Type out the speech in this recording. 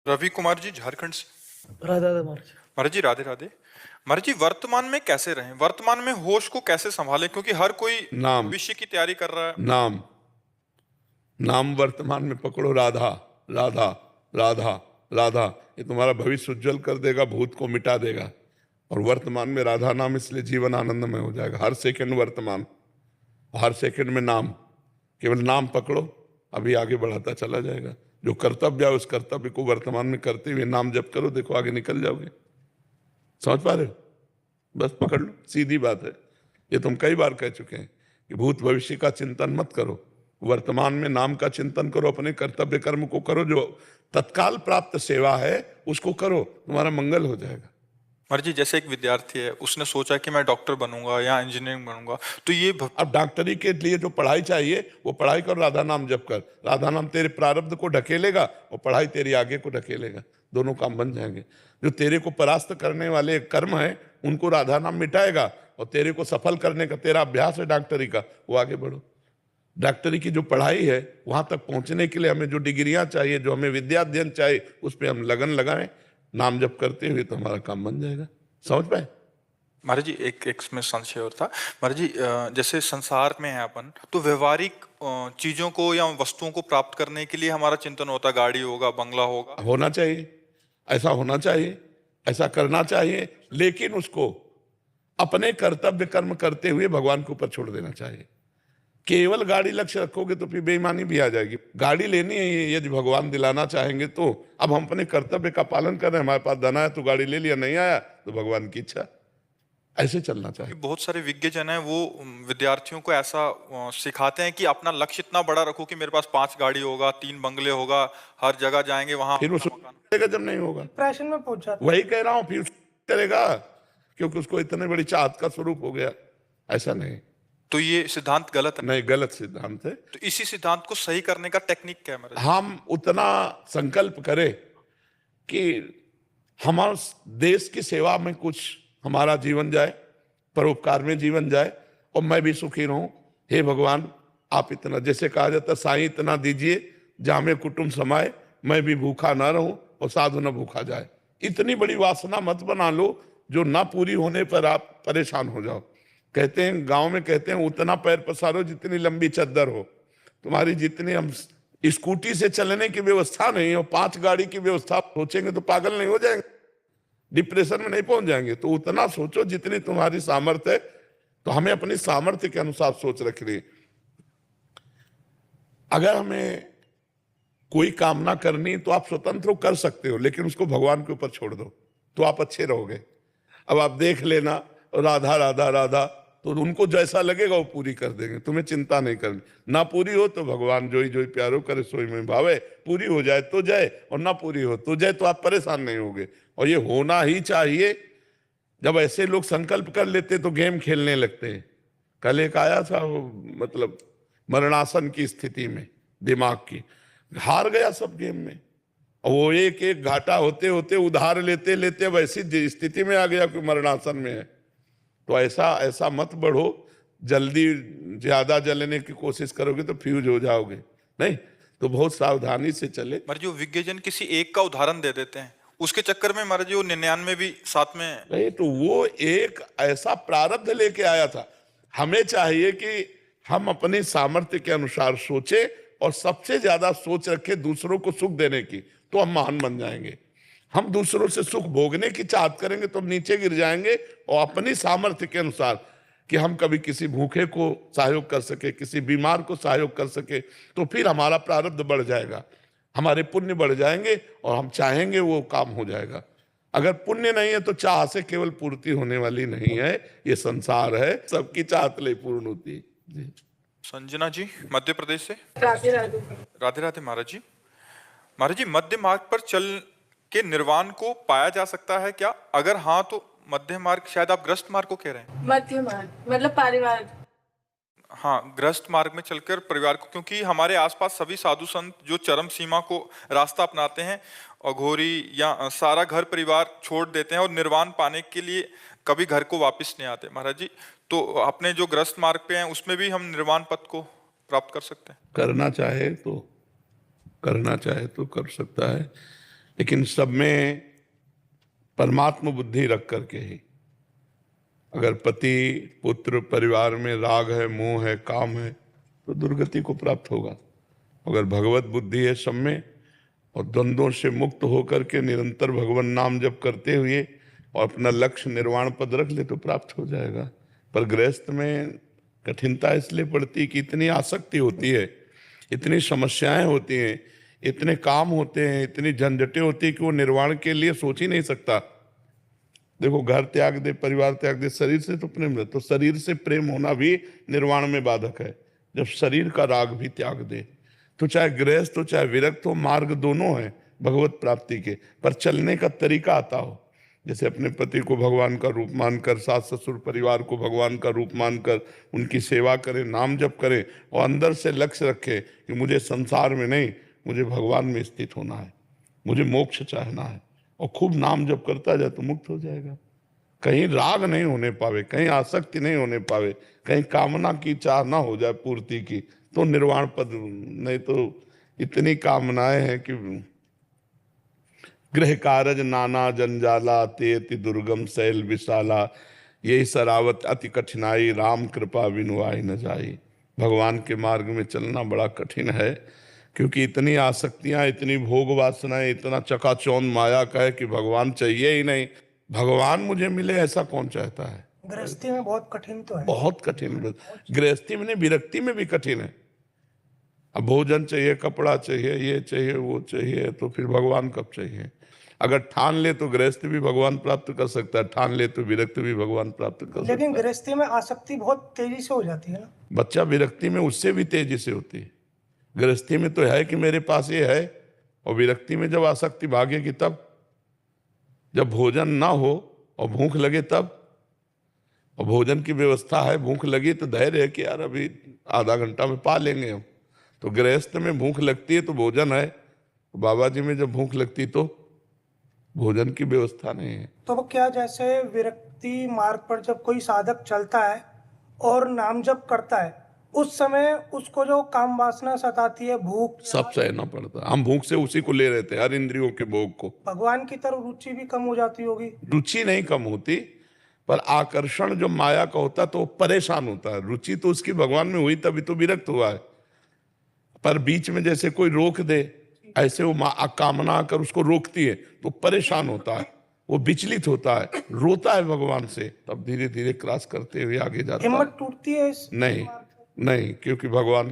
रवि कुमार जी झारखंड से। राधा राधा महाराज। महाराज जी राधे राधे। महाराज जी वर्तमान में कैसे रहें, वर्तमान में होश को कैसे संभालें, क्योंकि हर कोई नाम भविष्य की तैयारी कर रहा है। नाम नाम वर्तमान में पकड़ो। राधा राधा राधा राधा, ये तुम्हारा भविष्य उज्जवल कर देगा, भूत को मिटा देगा। और वर्तमान में राधा नाम, इसलिए जीवन आनंदमय हो जाएगा। हर सेकंड वर्तमान, हर सेकंड में नाम। केवल नाम पकड़ो, अभी आगे बढ़ाता चला जाएगा। जो कर्तव्य है उस कर्तव्य को वर्तमान में करते हुए नाम जप करो, देखो आगे निकल जाओगे। समझ पा रहे हो? बस पकड़ लो, सीधी बात है। ये तुम कई बार कह चुके हैं कि भूत भविष्य का चिंतन मत करो, वर्तमान में नाम का चिंतन करो। अपने कर्तव्य कर्म को करो, जो तत्काल प्राप्त सेवा है उसको करो, तुम्हारा मंगल हो जाएगा। महाराज जी जैसे एक विद्यार्थी है, उसने सोचा कि मैं डॉक्टर बनूंगा या इंजीनियरिंग बनूंगा, तो ये अब डॉक्टरी के लिए जो पढ़ाई चाहिए वो पढ़ाई कर, राधा नाम जप कर। राधा नाम तेरे प्रारब्ध को ढकेलेगा और पढ़ाई तेरी आगे को ढकेलेगा, दोनों काम बन जाएंगे। जो तेरे को परास्त करने वाले कर्म है उनको राधा नाम मिटाएगा, और तेरे को सफल करने का तेरा अभ्यास है डॉक्टरी का, वो आगे बढ़ो। डॉक्टरी की जो पढ़ाई है वहां तक पहुंचने के लिए हमें जो डिग्रियां चाहिए, जो हमें विद्या अध्ययन चाहिए, उस पर हम लगन लगाएं नाम जप करते हुए, तो हमारा काम बन जाएगा। समझ पाए? महाराज जी एक इसमें संशय और था। महाराज जी जैसे संसार में है अपन, तो व्यवहारिक चीजों को या वस्तुओं को प्राप्त करने के लिए हमारा चिंतन होता, गाड़ी होगा, बंगला होगा, होना चाहिए, ऐसा होना चाहिए, ऐसा करना चाहिए, लेकिन उसको अपने कर्तव्य कर्म करते हुए भगवान के ऊपर छोड़ देना चाहिए। केवल गाड़ी लक्ष्य रखोगे तो फिर बेईमानी भी आ जाएगी। गाड़ी लेनी है यदि भगवान दिलाना चाहेंगे तो। अब हम अपने कर्तव्य का पालन कर रहे हैं, हमारे पास धन आया तो गाड़ी ले लिया, नहीं आया तो भगवान की इच्छा। ऐसे चलना चाहिए। बहुत सारे विज्ञजन हैं, वो विद्यार्थियों को ऐसा सिखाते हैं कि अपना लक्ष्य इतना बड़ा रखो कि मेरे पास 5 गाड़ी होगा, 3 बंगले होगा, हर जगह जाएंगे वहां। फिर उसको जब नहीं होगा, डिप्रेशन में पहुंच जाता। वही कह रहा हूं, फिर करेगा क्योंकि उसको इतने बड़ी चाहत का स्वरूप हो गया। ऐसा नहीं, तो ये सिद्धांत गलत है? नहीं, गलत सिद्धांत है। तो इसी सिद्धांत को सही करने का टेक्निक क्या है महाराज? हम उतना संकल्प करें कि हमारे देश की सेवा में कुछ हमारा जीवन जाए, परोपकार में जीवन जाए, और मैं भी सुखी रहूं। हे भगवान, आप इतना, जैसे कहा जाता, साईं इतना दीजिए जामे कुटुंब समाए, मैं भी भूखा ना रहूं और साधु न भूखा जाए। इतनी बड़ी वासना मत बना लो जो ना पूरी होने पर आप परेशान हो जाओ। कहते हैं, गांव में कहते हैं, उतना पैर पसारो जितनी लंबी चद्दर हो। तुम्हारी जितनी, हम स्कूटी से चलने की व्यवस्था नहीं हो, 5 गाड़ी की व्यवस्था सोचेंगे तो पागल नहीं हो जाएंगे, डिप्रेशन में नहीं पहुंच जाएंगे। तो उतना सोचो जितनी तुम्हारी सामर्थ्य है। तो हमें अपनी सामर्थ्य के अनुसार सोच रखनी है। अगर हमें कोई कामना करनी तो आप स्वतंत्र कर सकते हो, लेकिन उसको भगवान के ऊपर छोड़ दो तो आप अच्छे रहोगे। अब आप देख लेना, राधा राधा राधा, तो उनको जैसा लगेगा वो पूरी कर देंगे, तुम्हें चिंता नहीं करनी। ना पूरी हो तो भगवान जोई जोई प्यारो करे सोई में भावे, पूरी हो जाए तो जय, और ना पूरी हो तो जय, तो आप परेशान नहीं होगे। और ये होना ही चाहिए। जब ऐसे लोग संकल्प कर लेते तो गेम खेलने लगते हैं। कल एक आया था वो, मतलब मरणासन की स्थिति में, दिमाग की, हार गया सब गेम में। और वो एक एक घाटा होते होते, उधार लेते लेते वैसी स्थिति में आ गया कि मरणासन में है। तो ऐसा मत बढ़ो, जल्दी ज्यादा जलने की कोशिश करोगे तो फ्यूज हो जाओगे। नहीं तो बहुत सावधानी से चले। महाराज जो विज्ञजन किसी एक का उदाहरण दे देते हैं, उसके चक्कर में महाराज जो 99 भी साथ में नहीं, तो वो एक ऐसा प्रारब्ध लेके आया था। हमें चाहिए कि हम अपनी सामर्थ्य के अनुसार सोचे, और सबसे ज्यादा सोच रखे दूसरों को सुख देने की, तो हम महान बन जाएंगे। हम दूसरों से सुख भोगने की चाहत करेंगे तो हम नीचे गिर जाएंगे। और अपनी सामर्थ्य के अनुसार कि हम कभी किसी भूखे को सहयोग कर सके, किसी बीमार को सहयोग कर सके, तो फिर हमारा प्रारब्ध बढ़ जाएगा, हमारे पुण्य बढ़ जाएंगे, और हम चाहेंगे वो काम हो जाएगा। अगर पुण्य नहीं है तो चाह से केवल पूर्ति होने वाली नहीं है। ये संसार है, सबकी चाहत ले पूर्ण होती है। जी। संजना जी मध्य प्रदेश से। राधे राधे। राधे राधे महाराज जी। महाराज जी मध्य मार्ग पर चल के निर्वाण को पाया जा सकता है क्या? अगर हाँ तो मध्य मार्ग, शायद आप ग्रस्त मार्ग को कह रहे हैं। मध्य मार्ग मतलब परिवार। हाँ, ग्रस्त मार्ग में चलकर परिवार को, क्योंकि हमारे आसपास सभी साधु संत जो चरम सीमा को रास्ता अपनाते हैं, अघोरी या सारा घर परिवार छोड़ देते हैं और निर्वाण पाने के लिए कभी घर को वापस नहीं आते। महाराज जी तो अपने जो ग्रस्त मार्ग पे हैं उसमें भी हम निर्वाण पथ को प्राप्त कर सकते हैं? करना चाहे तो कर सकता है, लेकिन सब में परमात्म बुद्धि रख करके ही। अगर पति पुत्र परिवार में राग है, मोह है, काम है, तो दुर्गति को प्राप्त होगा। अगर भगवत बुद्धि है सब में और द्वंद्वों से मुक्त होकर के निरंतर भगवान नाम जप करते हुए और अपना लक्ष्य निर्वाण पद रख ले तो प्राप्त हो जाएगा। पर गृहस्थ में कठिनता इसलिए पड़ती कि इतनी आसक्ति होती है, इतनी समस्याएं होती हैं, इतने काम होते हैं, इतनी झंझटें होती है कि वो निर्वाण के लिए सोच ही नहीं सकता। देखो, घर त्याग दे, परिवार त्याग दे, शरीर से तो प्रेम है, तो शरीर से प्रेम होना भी निर्वाण में बाधक है। जब शरीर का राग भी त्याग दे, तो चाहे गृहस्थ हो चाहे विरक्त हो, मार्ग दोनों है भगवत प्राप्ति के, पर चलने का तरीका आता हो। जैसे अपने पति को भगवान का रूप मानकर, सास ससुर परिवार को भगवान का रूप मानकर उनकी सेवा करें, नाम जप करें और अंदर से लक्ष्य रखे कि मुझे संसार में नहीं, मुझे भगवान में स्थित होना है, मुझे मोक्ष चाहना है, और खूब नाम जप करता जाए तो मुक्त हो जाएगा। कहीं राग नहीं होने पावे, कहीं आसक्ति नहीं होने पावे, कहीं कामना की चाह ना हो जाए पूर्ति की, तो निर्वाण पद। नहीं तो इतनी कामनाएं हैं कि गृह कारज नाना जंजाला, तेति दुर्गम शैल विशाला, यही सरावत अति कठिनाई, राम कृपा बिनु आइ न जाई। भगवान के मार्ग में चलना बड़ा कठिन है, क्योंकि इतनी आसक्तियां, इतनी भोग वासनाएं, इतना चकाचौंध माया का है कि भगवान चाहिए ही नहीं। भगवान मुझे मिले ऐसा कौन चाहता है? गृहस्थी में बहुत कठिन तो है। बहुत कठिन, गृहस्थी में नहीं, विरक्ति में भी कठिन है। अब भोजन चाहिए, कपड़ा चाहिए, ये चाहिए, वो चाहिए, तो फिर भगवान कब चाहिए? अगर ठान ले तो गृहस्थ भी भगवान प्राप्त कर सकता है, ठान ले तो विरक्त भी भगवान प्राप्त कर सकता है। लेकिन गृहस्थी में आसक्ति बहुत तेजी से हो जाती है ना। बच्चा विरक्ति में उससे भी तेजी से होती है। गृहस्थी में तो है कि मेरे पास ये है, और विरक्ति में जब आसक्ति भागेगी तब, जब भोजन ना हो और भूख लगे तब, और भोजन की व्यवस्था है, भूख लगी तो धैर्य है कि यार अभी आधा घंटा में पा लेंगे हम। तो गृहस्थ में भूख लगती है तो भोजन है, बाबा जी में जब भूख लगती तो भोजन की व्यवस्था नहीं है। तो वो क्या, जैसे विरक्ति मार्ग पर जब कोई साधक चलता है और नाम जप करता है, उस समय उसको जो काम वासना सताती है, भूख, सब सहना पड़ता है। हम भूख से उसी को ले रहे थे, हर इंद्रियों के भोग को। भगवान की तरफ रुचि भी कम हो जाती होगी। रुचि नहीं कम होती, पर आकर्षण जो माया का होता है तो वो परेशान होता है। रुचि तो उसकी भगवान में हुई तभी तो विरक्त हुआ है। पर बीच में जैसे कोई रोक दे, ऐसे वो कामना आकर उसको रोकती है तो परेशान होता है, वो विचलित होता है, रोता है भगवान से, तब धीरे धीरे क्रॉस करते हुए आगे जाता है। हिम्मत टूटती है नहीं, क्योंकि भगवान